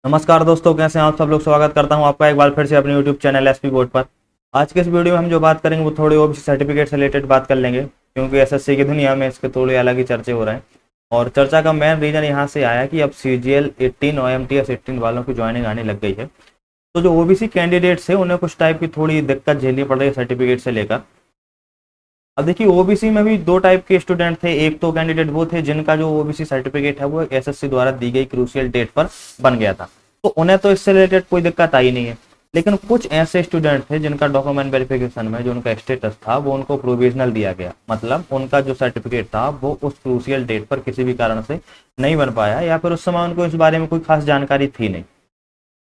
नमस्कार दोस्तों, कैसे हैं आप सब लोग। स्वागत करता हूं आपका एक बार फिर से अपने यूट्यूब चैनल एसपी बोर्ड पर। आज के इस वीडियो में हम जो बात करेंगे वो थोड़ी ओबीसी सर्टिफिकेट से रिलेटेड बात कर लेंगे, क्योंकि एसएससी की दुनिया में इसके थोड़े अलग ही चर्चे हो रहे हैं। और चर्चा का मेन रीजन यहाँ से आया कि अब सीजीएल 18 और एमटीएस 18 वालों की ज्वाइनिंग आने लग गई है। तो जो ओबीसी कैंडिडेट्स है उन्हें कुछ टाइप की थोड़ी दिक्कत झेलनी पड़ रही है सर्टिफिकेट से लेकर। अब देखिए, ओबीसी में भी दो टाइप के स्टूडेंट थे। एक तो कैंडिडेट वो थे जिनका जो ओबीसी सर्टिफिकेट है वो एसएससी द्वारा दी गई क्रूशियल डेट पर बन गया था, तो उन्हें तो इससे रिलेटेड कोई दिक्कत आई नहीं है। लेकिन कुछ ऐसे स्टूडेंट थे जिनका डॉक्यूमेंट वेरिफिकेशन में जो उनका स्टेटस था वो उनको प्रोविजनल दिया गया, मतलब उनका जो सर्टिफिकेट था वो उस क्रूशियल डेट पर किसी भी कारण से नहीं बन पाया, या फिर उस समय उनको इस बारे में कोई खास जानकारी थी नहीं।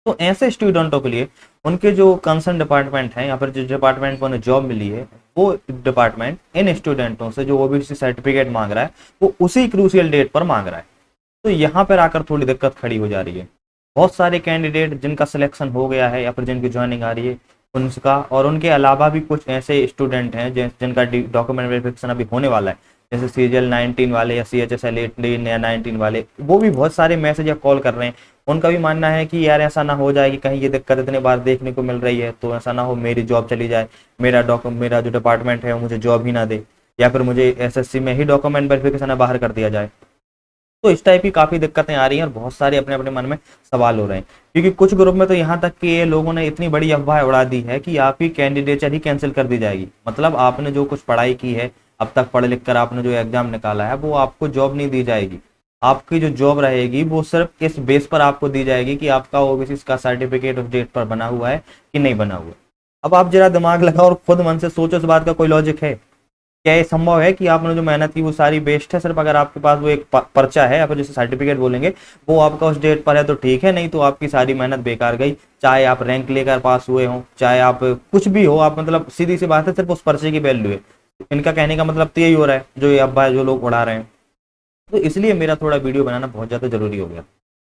तो ऐसे स्टूडेंटों के लिए उनके जो कंसर्न डिपार्टमेंट है या फिर जिस डिपार्टमेंट को उन्हें जॉब मिली है वो डिपार्टमेंट इन स्टूडेंटों से जो ओबीसी सर्टिफिकेट मांग रहा है वो उसी क्रूशियल डेट पर मांग रहा है। तो यहाँ पर आकर थोड़ी दिक्कत खड़ी हो जा रही है। बहुत सारे कैंडिडेट जिनका सिलेक्शन हो गया है या फिर जिनकी ज्वाइनिंग आ रही है उनका, और उनके अलावा भी कुछ ऐसे स्टूडेंट हैं जिनका डॉक्यूमेंट वेरिफिकेशन अभी होने वाला है, जैसे सीजीएल 19 वाले या सीएचएसएल 18 या 19 वाले, वो भी बहुत सारे मैसेज या कॉल कर रहे हैं। उनका भी मानना है कि यार ऐसा ना हो जाए कि कहीं ये दिक्कत इतने बार देखने को मिल रही है तो ऐसा ना हो मेरी जॉब चली जाए, मेरा जो डिपार्टमेंट है वो मुझे जॉब ही ना दे, या फिर मुझे एसएससी में ही डॉक्यूमेंट वेरिफिकेशन बाहर कर दिया जाए। तो इस टाइप की काफी दिक्कतें आ रही हैं और बहुत सारे अपने अपने मन में सवाल हो रहे हैं, क्योंकि कुछ ग्रुप में तो यहाँ तक कि ये लोगों ने इतनी बड़ी अफवाह उड़ा दी है कि आपकी कैंडिडेचर ही कैंसिल कर दी जाएगी। मतलब आपने जो कुछ पढ़ाई की है, अब तक पढ़ लिख कर आपने जो एग्जाम निकाला है, वो आपको जॉब नहीं दी जाएगी। आपकी जो जॉब रहेगी वो सिर्फ इस बेस पर आपको दी जाएगी कि आपका ओबीसी का सर्टिफिकेट उस डेट पर बना हुआ है कि नहीं बना हुआ है। अब आप जरा दिमाग लगाओ और खुद मन से सोचो, इस बात का कोई लॉजिक है? क्या ये संभव है कि आपने जो मेहनत की वो सारी वेस्ट है सिर्फ अगर आपके पास वो एक पर्चा है या फिर जैसे सर्टिफिकेट बोलेंगे वो आपका उस डेट पर है तो ठीक है, नहीं तो आपकी सारी मेहनत बेकार गई। चाहे आप रैंक लेकर पास हुए हो, चाहे आप कुछ भी हो, आप मतलब सीधी सी बात है सिर्फ उस पर्चे की वैल्यू है। इनका कहने का मतलब तो यही हो रहा है जो ये अब्बा जो लोग उड़ा रहे हैं। तो इसलिए मेरा थोड़ा वीडियो बनाना बहुत ज़्यादा जरूरी हो गया,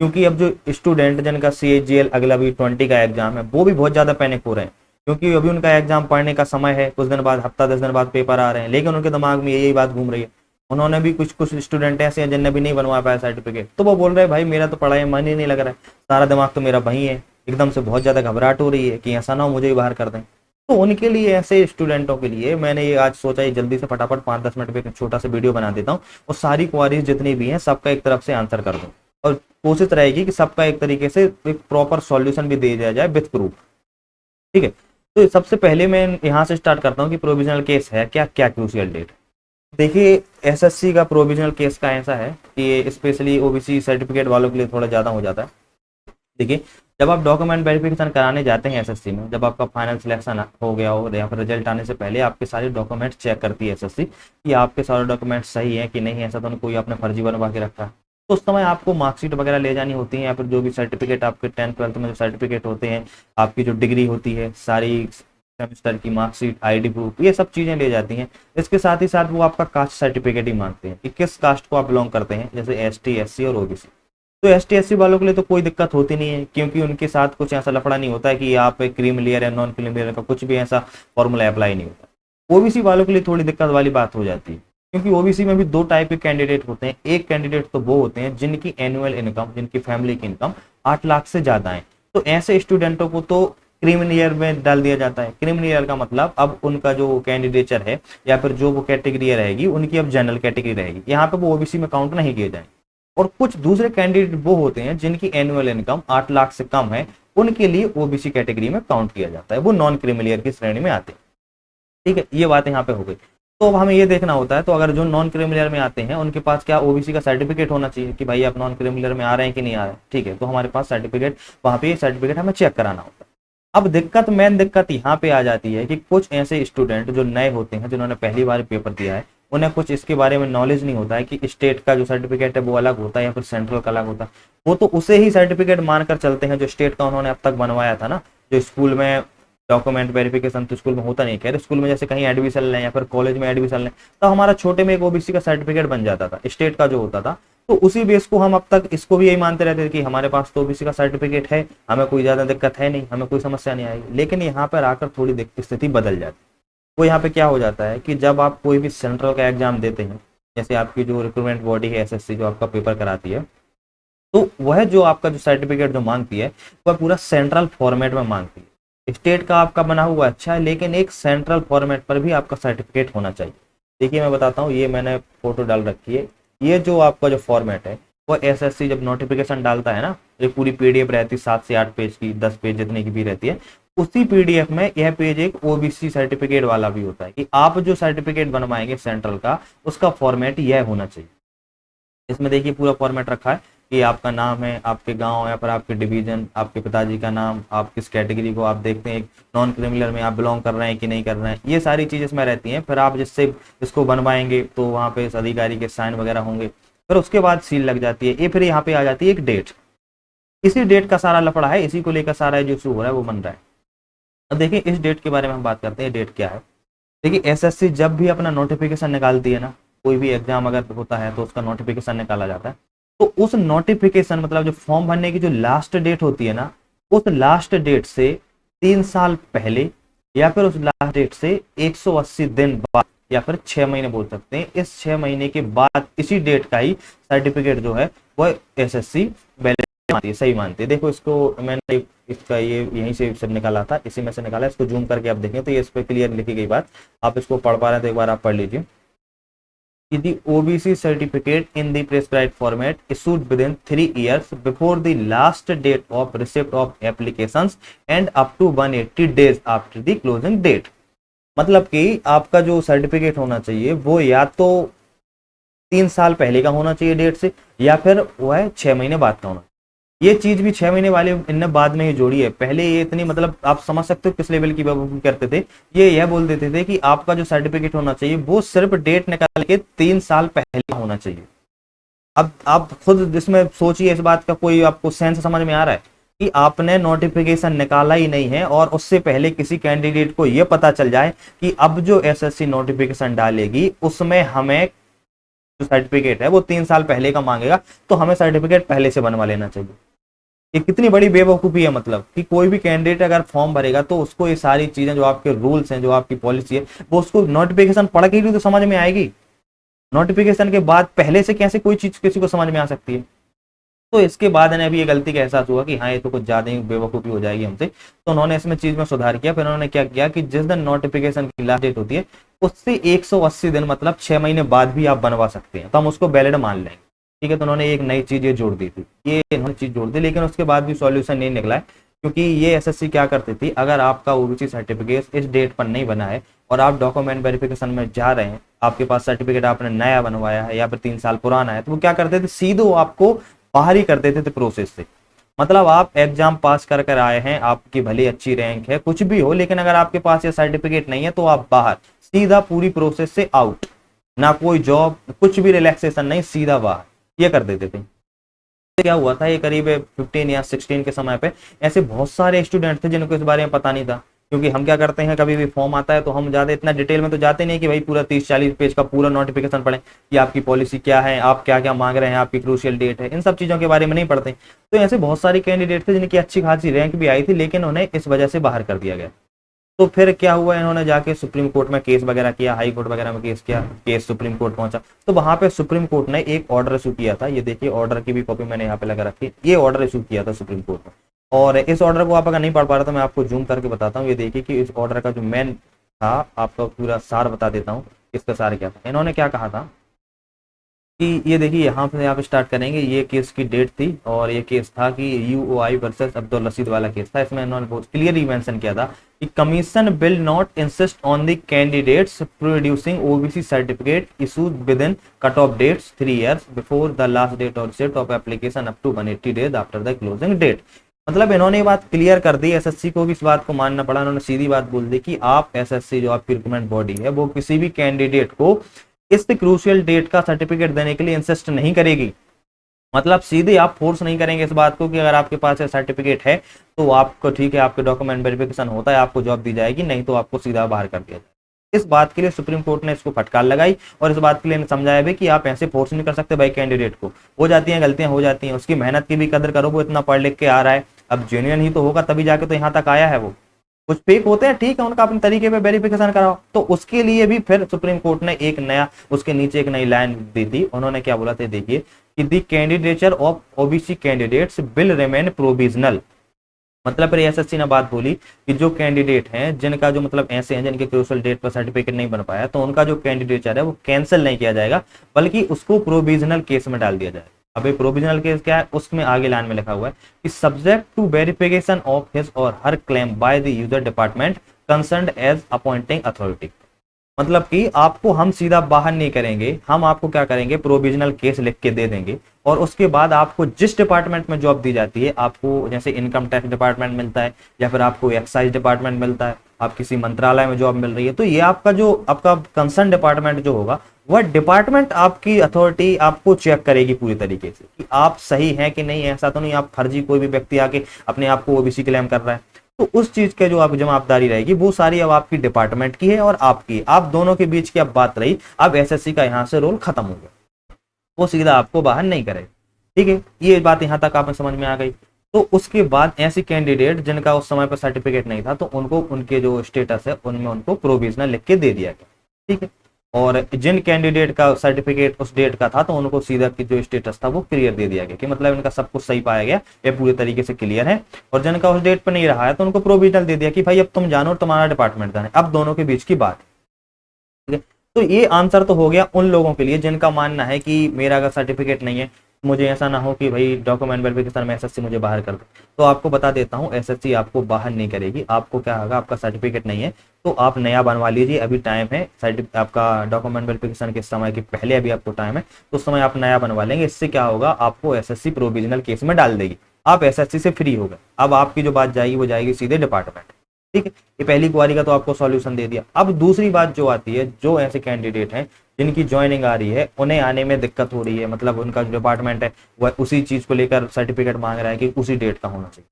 क्योंकि अब जो स्टूडेंट जिनका CAGL अगला भी 20 का एग्जाम है वो भी बहुत ज़्यादा पैनिक हो रहे हैं, क्योंकि अभी उनका एग्जाम पढ़ने का समय है, कुछ दिन बाद, हफ्ता 10 दिन बाद पेपर आ रहे हैं, लेकिन उनके दिमाग में यही बात घूम रही है। उन्होंने भी कुछ कुछ स्टूडेंट ऐसे हैं जिनने भी नहीं बनवा पाया सर्टिफिकेट, तो वो बोल रहे हैं भाई मेरा तो पढ़ाई में मन ही नहीं लग रहा है, सारा दिमाग तो मेरा वहीं है, एकदम से बहुत ज़्यादा घबराहट हो रही है कि ऐसा ना हो मुझे ही बाहर कर दें। तो उनके लिए, ऐसे स्टूडेंटों के लिए मैंने ये आज सोचा ही जल्दी से फटाफट 5-10 मिनट में एक छोटा सा वीडियो बना देता हूँ और सारी क्वारीज जितनी भी हैं सबका एक तरफ से आंसर कर दूँ, और कोशिश रहेगी कि सबका एक तरीके से एक प्रॉपर सॉल्यूशन भी दे दिया जाए विथ प्रूफ। ठीक है, तो सबसे पहले मैं यहाँ से स्टार्ट करता हूँ कि प्रोविजनल केस है क्या, क्या क्रूशियल डेट। देखिए, एसएससी का प्रोविजनल केस का ऐसा है कि ये स्पेशली ओबीसी सर्टिफिकेट वालों के लिए थोड़ा ज़्यादा हो जाता है। देखिए, जब आप डॉक्यूमेंट वेरिफिकेशन कराने जाते हैं एसएससी में, जब आपका फाइनल सिलेक्शन हो गया हो या फिर रिजल्ट आने से पहले आपके सारे डॉक्यूमेंट चेक करती है एसएससी कि आपके सारे डॉक्यूमेंट सही हैं कि नहीं, ऐसा तो नहीं कोई आपने फर्जी बनवा के रखा है। तो उस समय आपको मार्कशीट वगैरह ले जानी होती है, या फिर जो भी सर्टिफिकेट आपके 10th-12th में जो सर्टिफिकेट होते हैं, आपकी जो डिग्री होती है, सारी सेमेस्टर की मार्कशीट, आईडी प्रूफ, ये सब चीज़ें ले जाती हैं। इसके साथ ही साथ वो आपका कास्ट सर्टिफिकेट ही मांगते हैं कि किस कास्ट को आप बिलोंग करते हैं, जैसे एसटी, एससी और ओबीसी। तो एसटी एससी वालों के लिए तो कोई दिक्कत होती नहीं है, क्योंकि उनके साथ कुछ ऐसा लफड़ा नहीं होता है कि आप क्रीम लेयर या नॉन क्रीम लेयर का कुछ भी ऐसा फॉर्मूला अप्लाई नहीं होता। ओबीसी वालों के लिए थोड़ी दिक्कत वाली बात हो जाती है, क्योंकि ओबीसी में भी दो टाइप के कैंडिडेट होते हैं। एक कैंडिडेट तो वो होते हैं जिनकी एनुअल इनकम, जिनकी फैमिली की इनकम 8 लाख से ज्यादा है, तो ऐसे स्टूडेंटों को तो क्रीमिनल ईयर में डाल दिया जाता है। क्रीमिनल ईयर का मतलब अब उनका जो कैंडिडेचर है या फिर जो वो कैटेगरी रहेगी उनकी अब जनरल कैटेगरी रहेगी, यहाँ पे वो ओबीसी में काउंट नहीं किए जाएंगे। और कुछ दूसरे कैंडिडेट वो होते हैं जिनकी एनुअल इनकम 8 लाख से कम है, उनके लिए ओबीसी कैटेगरी में काउंट किया जाता है, वो नॉन क्रीमिनल ईयर की श्रेणी में आते हैं। ठीक है, ये बात यहाँ पे हो गई। तो अब हमें ये देखना होता है, तो अगर जो नॉन क्रिमिनल में आते हैं उनके पास क्या ओबीसी का सर्टिफिकेट होना चाहिए कि भाई आप नॉन क्रिमिनल में आ रहे हैं कि नहीं आ रहे हैं। ठीक है, तो हमारे पास सर्टिफिकेट, वहाँ पे सर्टिफिकेट हमें चेक कराना होता है। अब दिक्कत, मेन दिक्कत यहाँ पे आ जाती है कि कुछ ऐसे स्टूडेंट जो नए होते हैं, जिन्होंने पहली बार पेपर दिया है, उन्हें कुछ इसके बारे में नॉलेज नहीं होता है कि स्टेट का जो सर्टिफिकेट है वो अलग होता है या फिर सेंट्रल का अलग होता है। वो तो उसे ही सर्टिफिकेट मानकर चलते हैं जो स्टेट का उन्होंने अब तक बनवाया था ना। जो स्कूल में डॉक्यूमेंट वेरिफिकेशन तो स्कूल में होता नहीं, खैर स्कूल में जैसे कहीं एडमिशन लें या फिर कॉलेज में एडमिशन लें, तो हमारा छोटे में एक ओबीसी का सर्टिफिकेट बन जाता था स्टेट का जो होता था। तो उसी बेस को हम अब तक इसको भी यही मानते रहते थे कि हमारे पास तो ओबीसी का सर्टिफिकेट है, हमें कोई ज़्यादा दिक्कत है नहीं, हमें कोई समस्या नहीं आएगी। लेकिन यहाँ पर आकर थोड़ी स्थिति बदल जाती है। वो यहाँ पे क्या हो जाता है कि जब आप कोई भी सेंट्रल का एग्जाम देते हैं, जैसे आपकी जो रिक्रूटमेंट बॉडी है एसएससी जो आपका पेपर कराती है, तो वह जो आपका जो सर्टिफिकेट जो मांगती है वह पूरा सेंट्रल फॉर्मेट में मांगती है। स्टेट का आपका बना हुआ अच्छा है, लेकिन एक सेंट्रल फॉर्मेट पर भी आपका सर्टिफिकेट होना चाहिए। देखिए मैं बताता हूँ, ये मैंने फोटो डाल रखी है। ये जो आपका जो फॉर्मेट है वो एसएससी जब नोटिफिकेशन डालता है ना, एक पूरी पीडीएफ रहती है 7 से 8 पेज की, 10 पेज जितने की भी रहती है, उसी पीडीएफ में यह पेज एक ओबीसी सर्टिफिकेट वाला भी होता है कि आप जो सर्टिफिकेट बनवाएंगे सेंट्रल का, उसका फॉर्मेट यह होना चाहिए। इसमें देखिए पूरा फॉर्मेट रखा है कि आपका नाम है, आपके गांव या फिर आपके डिवीजन, आपके पिताजी का नाम, आप किस कैटेगरी को आप देखते हैं, नॉन क्रिमिनल में आप बिलोंग कर रहे हैं कि नहीं कर रहे हैं, ये सारी चीज़ इसमें रहती हैं। फिर आप जिससे इसको बनवाएंगे तो वहाँ पे इस अधिकारी के साइन वगैरह होंगे, फिर उसके बाद सील लग जाती है। ये फिर यहाँ पे आ जाती है एक डेट, इसी डेट का सारा लफड़ा है, इसी को लेकर सारा जो इशू हो रहा है वो बन रहा है। अब देखिए इस डेट के बारे में हम बात करते हैं, डेट क्या है। देखिए एसएससी जब भी अपना नोटिफिकेशन निकालती है ना, कोई भी एग्जाम अगर होता है तो उसका नोटिफिकेशन निकाला जाता है, तो उस नोटिफिकेशन मतलब जो फॉर्म भरने की जो लास्ट डेट होती है ना, उस लास्ट डेट से 3 साल पहले या फिर उस लास्ट डेट से 180 दिन बाद या फिर 6 महीने बोल सकते हैं, इस 6 महीने के बाद इसी डेट का ही सर्टिफिकेट जो है वह एसएससी वैलिड मानती है, सही मानती है। देखो इसको मैंने इसका ये यहीं से सब निकाला था, इसी में से निकाला। इसको जूम करके आप देखें तो ये इस पर क्लियर लिखी गई बात, आप इसको पढ़ पा रहे हैं तो एक बार आप पढ़ लीजिए। The OBC certificate in the prescribed format issued within 3 years before the last date of receipt of applications and up to 180 days after the closing date। मतलब कि आपका जो सर्टिफिकेट होना चाहिए वो या तो 3 साल पहले का होना चाहिए डेट से, या फिर वो है 6 महीने बाद का होना। ये चीज भी 6 महीने वाले इनने बाद में ही जोड़ी है। पहले ये इतनी मतलब आप समझ सकते हो किस लेवल की बेवकूफी करते थे। ये यह बोल देते थे कि आपका जो सर्टिफिकेट होना चाहिए वो सिर्फ डेट निकाल के 3 साल पहले होना चाहिए। अब आप खुद इसमें सोचिए, इस बात का कोई आपको सेंस समझ में आ रहा है कि आपने नोटिफिकेशन निकाला ही नहीं है और उससे पहले किसी कैंडिडेट को यह पता चल जाए कि अब जो एसएससी नोटिफिकेशन डालेगी उसमें हमें जो सर्टिफिकेट है वो 3 साल पहले का मांगेगा, तो हमें सर्टिफिकेट पहले से बनवा लेना चाहिए। ये कितनी बड़ी बेवकूफ़ी है, मतलब कि कोई भी कैंडिडेट अगर फॉर्म भरेगा तो उसको ये सारी चीजें जो आपके रूल्स हैं, जो आपकी पॉलिसी है, वो उसको नोटिफिकेशन पढ़ के ही तो समझ में आएगी। नोटिफिकेशन के बाद पहले से कैसे कोई चीज किसी को समझ में आ सकती है। तो इसके बाद इन्हें अभी ये गलती का एहसास हुआ कि हाँ ये तो कुछ ज्यादा ही बेवकूफ़ी हो जाएगी हमसे, तो उन्होंने इसमें चीज में सुधार किया। फिर उन्होंने क्या किया कि जिस दिन नोटिफिकेशन की लास्ट डेट होती है उससे 180 दिन मतलब 6 महीने बाद भी आप बनवा सकते हैं, तो हम उसको वैलिड मान लेंगे। ठीक है, तो उन्होंने एक नई चीज ये जोड़ दी थी, ये इन्होंने चीज जोड़ दी, लेकिन उसके बाद भी सॉल्यूशन नहीं निकला है। क्योंकि ये एसएससी क्या करती थी, अगर आपका ओबीसी सर्टिफिकेट इस डेट पर नहीं बना है और आप डॉक्यूमेंट वेरिफिकेशन में जा रहे हैं, आपके पास सर्टिफिकेट आपने नया बनवाया है या फिर 3 साल पुराना है, तो वो क्या करते थे, सीधे आपको बाहर ही कर देते थे प्रोसेस से। मतलब आप एग्जाम पास कर कर आए हैं, आपकी भली अच्छी रैंक है, कुछ भी हो, लेकिन अगर आपके पास ये सर्टिफिकेट नहीं है तो आप बाहर, सीधा पूरी प्रोसेस से आउट, ना कोई जॉब, कुछ भी रिलैक्सेशन नहीं, सीधा बाहर, ये कर देते थे। क्या हुआ था, ये करीब 15 या 16 के समय पे ऐसे बहुत सारे स्टूडेंट थे जिनको इस बारे में पता नहीं था। क्योंकि हम क्या करते हैं, कभी भी फॉर्म आता है तो हम ज्यादा इतना डिटेल में तो जाते नहीं कि भाई पूरा 30-40 पेज का पूरा नोटिफिकेशन पढ़ें कि आपकी पॉलिसी क्या है, आप क्या क्या मांग रहे हैं, आपकी क्रूशियल डेट है, इन सब चीजों के बारे में नहीं पढ़ते। तो ऐसे बहुत सारे कैंडिडेट थे जिनकी अच्छी खासी रैंक भी आई थी, लेकिन उन्हें इस वजह से बाहर कर दिया गया। तो फिर क्या हुआ, इन्होंने जाके सुप्रीम कोर्ट में केस वगैरह किया, हाई कोर्ट वगैरह में केस किया, केस सुप्रीम कोर्ट पहुंचा। तो वहां पे सुप्रीम कोर्ट ने एक ऑर्डर इशू किया था, ये देखिए ऑर्डर की भी कॉपी मैंने यहाँ पे लगा रखी, ये ऑर्डर इशू किया था सुप्रीम कोर्ट में। और इस ऑर्डर को आप अगर नहीं पढ़ पा रहे तो मैं आपको जूम करके बताता हूँ। ये देखिए कि इस ऑर्डर का जो मेन था, आपका पूरा सार बता देता हूँ, इसका सार क्या था। इन्होंने क्या कहा था कि ये देखिए यहाँ पे आप स्टार्ट करेंगे, ये केस की डेट थी और ये केस था कि यूओआई वर्सेस अब्दुल रशीद वाला केस था। इसमें इन्होंने बहुत क्लियरली मेंशन किया था कि commission will not insist on the candidates producing OBC certificate issued within cut off dates 3 years before the last date और receipt of application up to 180 days after the closing date. मतलब इन्होंने ये बात clear कर दी, SSC को भी इस बात को मानना पड़ा। इन्होंने सीधी बात बोल दी कि आप एसएससी जो आपकी रिक्रूटमेंट बॉडी है वो किसी भी कैंडिडेट को इस क्रूशियल डेट का सर्टिफिकेट देने के लिए इंसिस्ट नहीं करेगी। मतलब सीधे आप फोर्स नहीं करेंगे इस बात को कि अगर आपके पास सर्टिफिकेट है तो आपको ठीक है, आपके डॉक्यूमेंट वेरिफिकेशन होता है, आपको जॉब दी जाएगी, नहीं तो आपको सीधा बाहर कर दिया जाएगा। इस बात के लिए सुप्रीम कोर्ट ने इसको फटकार लगाई और इस बात के लिए समझाया भी कि आप ऐसे फोर्स नहीं कर सकते भाई कैंडिडेट को, हो जाती हैं गलतियां, हो जाती हैं, उसकी मेहनत की भी कदर करो, वो इतना पढ़ लिख के आ रहा है, अब जेन्युइन ही तो होगा तभी जाके तो यहाँ तक आया है। वो कुछ फेक होते हैं, ठीक है, उनका अपने तरीके पे वेरिफिकेशन कराओ। तो उसके लिए भी फिर सुप्रीम कोर्ट ने एक नया, उसके नीचे एक नई लाइन दी थी। उन्होंने क्या बोला था, देखिए कि the candidature of OBC candidates will remain provisional. मतलब फिर एसएससी ने बात बोली कि जो कैंडिडेट हैं जिनका जो मतलब ऐसे हैं जिनके क्रूशियल डेट पर सर्टिफिकेट नहीं बन पाया, तो उनका जो कैंडिडेचर है वो कैंसिल नहीं किया जाएगा, बल्कि उसको प्रोविजनल केस में डाल दिया जाएगा। अब ये प्रोविजनल केस क्या है, उसमें आगे लाइन में लिखा हुआ है कि subject to verification of his और her claim by the user department concerned as appointing authority. मतलब कि आपको हम सीधा बाहर नहीं करेंगे, हम आपको क्या करेंगे, प्रोविजनल केस लिख के दे देंगे, और उसके बाद आपको जिस डिपार्टमेंट में जॉब दी जाती है, आपको जैसे इनकम टैक्स डिपार्टमेंट मिलता है या फिर आपको एक्साइज डिपार्टमेंट मिलता है, आप किसी मंत्रालय में जॉब मिल रही है, तो ये आपका जो आपका कंसर्न डिपार्टमेंट जो होगा, वह डिपार्टमेंट आपकी अथॉरिटी आपको चेक करेगी पूरी तरीके से कि आप सही हैं कि नहीं। ऐसा तो नहीं आप फर्जी कोई भी व्यक्ति आके अपने आप को ओबीसी क्लेम कर रहा है, तो उस चीज के जो आप जवाबदारी रहेगी वो सारी अब आपकी डिपार्टमेंट की है और आपकी, आप दोनों के बीच की अब बात रही। अब एसएससी का यहाँ से रोल खत्म हो गया, वो सीधा आपको बाहर नहीं करेगा। ठीक है, ये बात यहाँ तक आप समझ में आ गई। तो उसके बाद ऐसी कैंडिडेट जिनका उस समय पर सर्टिफिकेट नहीं था, तो उनको उनके जो स्टेटस है उनमें उनको प्रोविजनल लिख के दे दिया गया। ठीक है, और जिन कैंडिडेट का सर्टिफिकेट उस डेट का था, तो उनको सीधा की जो स्टेटस था वो क्लियर दे दिया गया कि मतलब इनका सब कुछ सही पाया गया, ये पूरे तरीके से क्लियर है। और जिनका उस डेट पर नहीं रहा है, तो उनको प्रोविजनल दे दिया कि भाई अब तुम जानो और तुम्हारा डिपार्टमेंट जाने। अब दोनों के बीच की बात। ठीक है, तो ये आंसर तो हो गया उन लोगों के लिए जिनका मानना है कि मेरा अगर सर्टिफिकेट नहीं है, मुझे ऐसा ना हो कि भाई डॉक्यूमेंट वेरिफिकेशन में एसएससी मुझे बाहर कर दे। तो आपको बता देता हूँ, एसएससी आपको बाहर नहीं करेगी। आपको क्या होगा, आपका सर्टिफिकेट नहीं है तो आप नया बनवा लीजिए, अभी टाइम है। आपका डॉक्यूमेंट वेरिफिकेशन के समय के पहले अभी आपको टाइम है, तो उस समय आप नया बनवा लेंगे। इससे क्या होगा, आपको एसएससी प्रोविजनल केस में डाल देगी, आप एसएससी से फ्री हो गए। अब आपकी जो बात जाएगी वो जाएगी सीधे डिपार्टमेंट। ठीक है, ये पहली क्वारी का तो आपको सॉल्यूशन दे दिया। अब दूसरी बात जो आती है, जो ऐसे कैंडिडेट हैं जिनकी ज्वाइनिंग आ रही है, उन्हें आने में दिक्कत हो रही है, मतलब उनका जो डिपार्टमेंट है वह उसी चीज को लेकर सर्टिफिकेट मांग रहा है कि उसी डेट का होना चाहिए।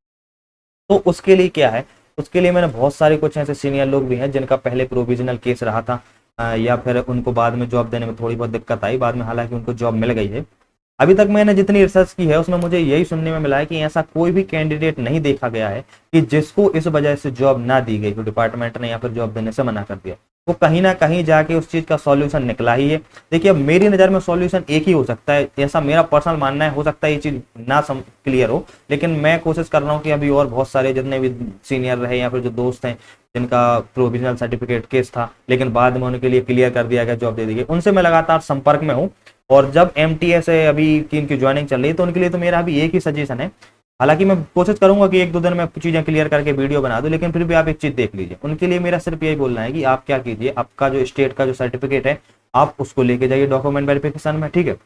तो उसके लिए क्या है, उसके लिए मैंने बहुत सारे कुछ ऐसे सीनियर लोग भी हैं जिनका पहले प्रोविजनल केस रहा था, या फिर उनको बाद में जॉब देने में थोड़ी बहुत दिक्कत आई, बाद में हालांकि उनको जॉब मिल गई है। अभी तक मैंने जितनी रिसर्च की है उसमें मुझे यही सुनने में मिला है कि ऐसा कोई भी कैंडिडेट नहीं देखा गया है कि जिसको इस वजह से जॉब ना दी गई, तो डिपार्टमेंट ने या फिर जॉब देने से मना कर दिया। वो कहीं ना कहीं जाके उस चीज का सॉल्यूशन निकला ही है। देखिए, अब मेरी नज़र में सॉल्यूशन एक ही हो सकता है, ऐसा मेरा पर्सनल मानना है। हो सकता है ये चीज ना क्लियर हो, लेकिन मैं कोशिश कर रहा हूँ कि अभी और बहुत सारे जितने भी सीनियर रहे या फिर जो दोस्त हैं जिनका प्रोविजनल सर्टिफिकेट केस था लेकिन बाद में उनके लिए क्लियर कर दिया गया, जॉब दे दी गई, उनसे मैं लगातार संपर्क में हूँ। और जब एमटीएस है अभी की इनकी ज्वाइनिंग चल रही है, तो उनके लिए तो मेरा अभी एक ही सजेशन है। हालांकि मैं कोशिश करूंगा कि एक दो दिन में चीजें क्लियर करके वीडियो बना दूं, लेकिन फिर भी आप एक चीज देख लीजिए। उनके लिए मेरा सिर्फ यही बोलना है कि आप क्या कीजिए, आपका जो स्टेट का जो सर्टिफिकेट है आप उसको लेके जाइए डॉक्यूमेंट वेरिफिकेशन में। ठीक है,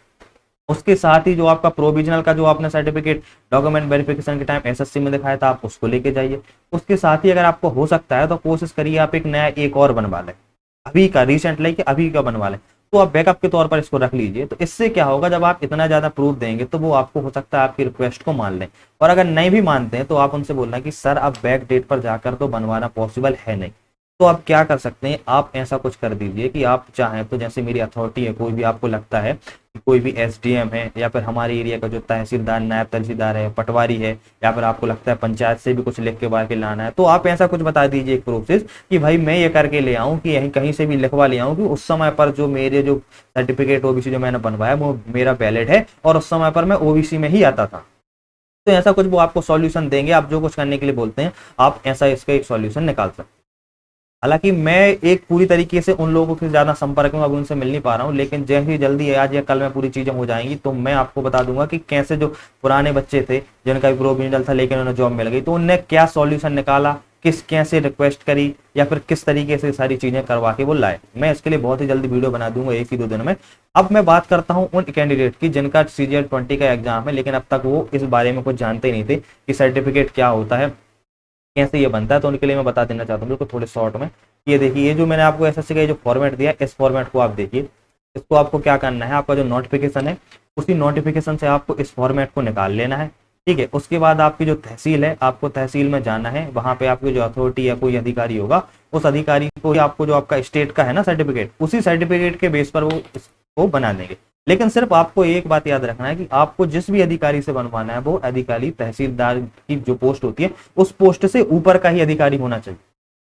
उसके साथ ही जो आपका प्रोविजनल का जो आपने सर्टिफिकेट डॉक्यूमेंट वेरिफिकेशन के टाइम एसएससी में दिखाया था, आप उसको लेके जाइए। उसके साथ ही अगर आपको हो सकता है तो कोशिश करिए आप एक नया एक और बनवा लें, अभी का रिसेंट लेके अभी का बनवा लें, तो आप बैकअप के तौर पर इसको रख लीजिए। तो इससे क्या होगा, जब आप इतना ज्यादा प्रूफ देंगे तो वो आपको हो सकता है आपकी रिक्वेस्ट को मान लें। और अगर नहीं भी मानते हैं तो आप उनसे बोलना कि सर अब बैक डेट पर जाकर तो बनवाना पॉसिबल है नहीं। तो आप क्या कर सकते हैं, आप ऐसा कुछ कर दीजिए कि आप चाहें तो जैसे मेरी अथॉरिटी है, कोई भी आपको लगता है कि कोई भी एसडीएम है या फिर हमारे एरिया का जो तहसीलदार नायब तहसीलदार है, पटवारी है, या फिर आपको लगता है पंचायत से भी कुछ लिख के बाहर के लाना है, तो आप ऐसा कुछ बता दीजिए एक प्रोसेस कि भाई मैं ये करके ले आऊँ, कि यहीं कहीं से भी लिखवा ले आऊँ कि उस समय पर जो मेरे जो सर्टिफिकेट ओबीसी जो मैंने बनवाया वो मेरा वैलिड है और उस समय पर मैं ओबीसी में ही आता था। तो ऐसा कुछ वो आपको सॉल्यूशन देंगे। आप जो कुछ करने के लिए बोलते हैं आप ऐसा इसका एक सॉल्यूशन निकाल सकते हैं। हालांकि मैं एक पूरी तरीके से उन लोगों के ज्यादा संपर्क में अब उनसे मिल नहीं पा रहा हूँ, लेकिन जैसे ही जल्दी आज या कल में पूरी चीजें हो जाएंगी तो मैं आपको बता दूंगा कि कैसे जो पुराने बच्चे थे जिनका भी प्रोविजनल था लेकिन उन्हें जॉब मिल गई, तो उनने क्या सॉल्यूशन निकाला, किस कैसे रिक्वेस्ट करी या फिर किस तरीके से सारी चीजें करवा के वो लाए। मैं इसके लिए बहुत ही जल्दी वीडियो बना दूंगा, एक ही दो दिन में। अब मैं बात करता हूँ उन कैंडिडेट की जिनका CGL 20 का एग्जाम है, लेकिन अब तक वो इस बारे में कुछ जानते नहीं थे कि सर्टिफिकेट क्या होता है, कैसे ये बनता है। तो उनके लिए मैं बता देना चाहता हूँ बिल्कुल थोड़े शॉर्ट में। ये देखिए, ये जो मैंने आपको एसएससी का जो फॉर्मेट दिया, इस फॉर्मेट को आप देखिए। इसको आपको क्या करना है, आपका जो नोटिफिकेशन है उसी नोटिफिकेशन से आपको इस फॉर्मेट को निकाल लेना है। ठीक है, उसके बाद आपकी जो तहसील है, आपको तहसील में जाना है, वहां पे आपकी जो अथॉरिटी या कोई अधिकारी होगा, उस अधिकारी को आपको जो आपका स्टेट का है ना सर्टिफिकेट, उसी सर्टिफिकेट के बेस पर वो इसको बना देंगे। लेकिन सिर्फ आपको एक बात याद रखना है कि आपको जिस भी अधिकारी से बनवाना है वो अधिकारी तहसीलदार की जो पोस्ट होती है उस पोस्ट से ऊपर का ही अधिकारी होना चाहिए।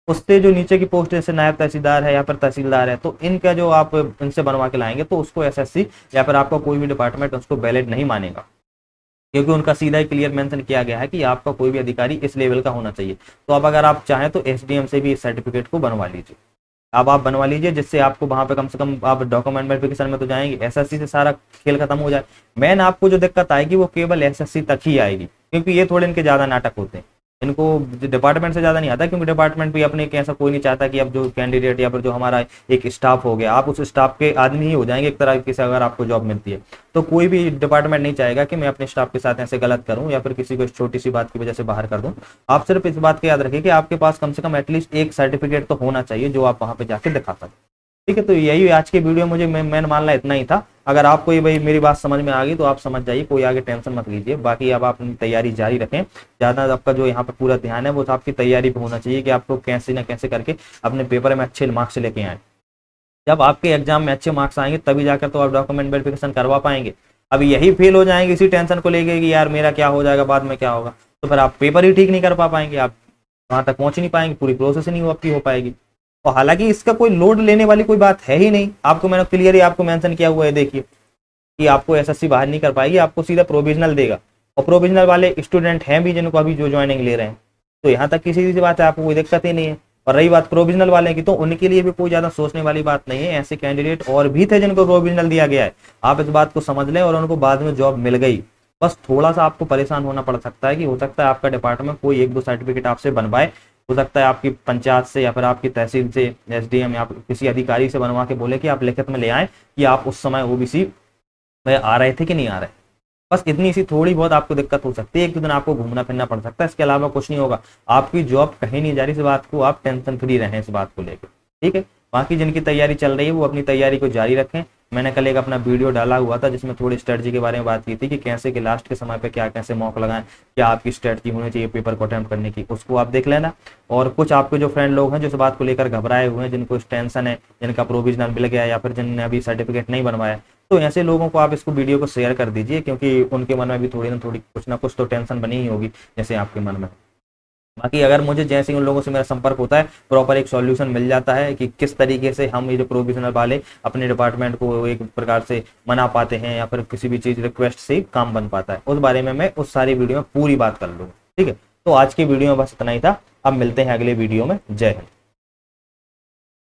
उससे जो नीचे की पोस्ट जैसे नायब तहसीलदार है या फिर तहसीलदार है, तो इनका जो आप इनसे बनवा के लाएंगे तो उसको एसएससी या फिर आपका कोई भी डिपार्टमेंट उसको वैलिड नहीं मानेगा, क्योंकि उनका सीधा ही क्लियर मेंशन किया गया है कि आपका कोई भी अधिकारी इस लेवल का होना चाहिए। तो अब अगर आप चाहें तो एसडीएम से भी इस सर्टिफिकेट को बनवा लीजिए। अब आप बनवा लीजिए, जिससे आपको वहां पे कम से कम आप डॉक्यूमेंट वेरिफिकेशन में तो जाएंगे, एसएससी से सारा खेल खत्म हो जाए। मेन आपको जो दिक्कत आएगी वो केवल एसएससी तक ही आएगी, क्योंकि ये थोड़े इनके ज्यादा नाटक होते हैं, इनको डिपार्टमेंट से ज्यादा नहीं आता, क्योंकि डिपार्टमेंट भी अपने ऐसा कोई नहीं चाहता कि अब जो कैंडिडेट या फिर जो हमारा एक स्टाफ हो गया, आप उस स्टाफ के आदमी ही हो जाएंगे एक तरह से अगर आपको जॉब मिलती है। तो कोई भी डिपार्टमेंट नहीं चाहेगा कि मैं अपने स्टाफ के साथ ऐसे गलत करूं या फिर किसी को छोटी सी बात की वजह से बाहर कर दूं। आप सिर्फ इस बात की याद रखिए कि आपके पास कम से कम एटलीस्ट एक सर्टिफिकेट तो होना चाहिए जो आप वहां पे जाके दिखा सकते। ठीक है, तो यही आज की वीडियो मुझे मैंने मानना इतना ही था। अगर आपको ये भाई मेरी बात समझ में आ गई तो आप समझ जाइए, कोई आगे टेंशन मत लीजिए। बाकी अब आप अपनी तैयारी जारी रखें, ज्यादा आपका जो यहाँ पे पूरा ध्यान है वो तो आपकी तैयारी पे होना चाहिए कि आपको कैसे ना कैसे करके अपने पेपर में अच्छे मार्क्स लेके आए। जब आपके एग्जाम में अच्छे मार्क्स आएंगे तभी जाकर तो आप डॉक्यूमेंट वेरिफिकेशन करवा पाएंगे। अब यही फेल हो जाएंगे इसी टेंशन को लेके कि यार मेरा क्या हो जाएगा, बाद में क्या होगा, तो फिर आप पेपर ही ठीक नहीं कर पाएंगे, आप वहां तक पहुंच नहीं पाएंगे, पूरी प्रोसेस नहीं आपकी हो पाएगी। और हालांकि इसका कोई लोड लेने वाली कोई बात है ही नहीं, आपको मैंने क्लियर ही आपको मेंशन किया हुआ है, देखिए कि आपको एसएससी बाहर नहीं कर पाएगी, आपको सीधा प्रोविजनल देगा। और प्रोविजनल वाले स्टूडेंट हैं भी जिनको अभी जो ज्वाइनिंग ले रहे हैं, तो यहाँ तक किसी सी बात है, आपको कोई दिक्कत ही नहीं है। और रही बात प्रोविजनल वाले की, तो उनके लिए भी कोई ज्यादा सोचने वाली बात नहीं है, ऐसे कैंडिडेट और भी थे जिनको प्रोविजनल दिया गया है। आप इस बात को समझ लें और उनको बाद में जॉब मिल गई। बस थोड़ा सा आपको परेशान होना पड़ सकता है कि हो सकता है आपका डिपार्टमेंट कोई एक दो सर्टिफिकेट आपसे बनवाए, हो सकता है आपकी पंचायत से या फिर आपकी तहसील से एसडीएम या किसी अधिकारी से बनवा के बोले कि आप लिखित में ले आए कि आप उस समय ओबीसी में आ रहे थे कि नहीं आ रहे। बस इतनी सी थोड़ी बहुत आपको दिक्कत हो सकती है, एक दो दिन आपको घूमना फिरना पड़ सकता है, इसके अलावा कुछ नहीं होगा। आपकी जॉब कहीं नहीं जा रही, इस बात को आप टेंशन फ्री रहें इस बात को लेकर। ठीक है, बाकी जिनकी तैयारी चल रही है वो अपनी तैयारी को जारी रखें। मैंने कल एक अपना वीडियो डाला हुआ था जिसमें थोड़ी स्ट्रेटजी के बारे में बात की थी कि कैसे कि लास्ट के समय पे क्या कैसे मॉक लगाएं, क्या आपकी स्ट्रेटजी होनी चाहिए पेपर को अटेम्प्ट करने की, उसको आप देख लेना। और कुछ आपके जो फ्रेंड लोग हैं जो इस बात को लेकर घबराए हुए हैं, जिनको टेंशन है, जिनका प्रोविजनल मिल गया या फिर जिनने अभी सर्टिफिकेट नहीं बनवाया, तो ऐसे लोगों को आप इसको वीडियो को शेयर कर दीजिए, क्योंकि उनके मन में भी थोड़ी ना कुछ तो टेंशन बनी ही होगी जैसे आपके मन में। बाकी अगर मुझे जैसे उन लोगों से मेरा संपर्क होता है, प्रॉपर एक सॉल्यूशन मिल जाता है कि किस तरीके से हम ये जो प्रोविजनल वाले अपने डिपार्टमेंट को एक प्रकार से मना पाते हैं या फिर किसी भी चीज रिक्वेस्ट से काम बन पाता है, उस बारे में मैं उस सारी वीडियो में पूरी बात कर लूँगा। ठीक है, तो आज की वीडियो में बस इतना ही था। अब मिलते हैं अगले वीडियो में। जय हिंद।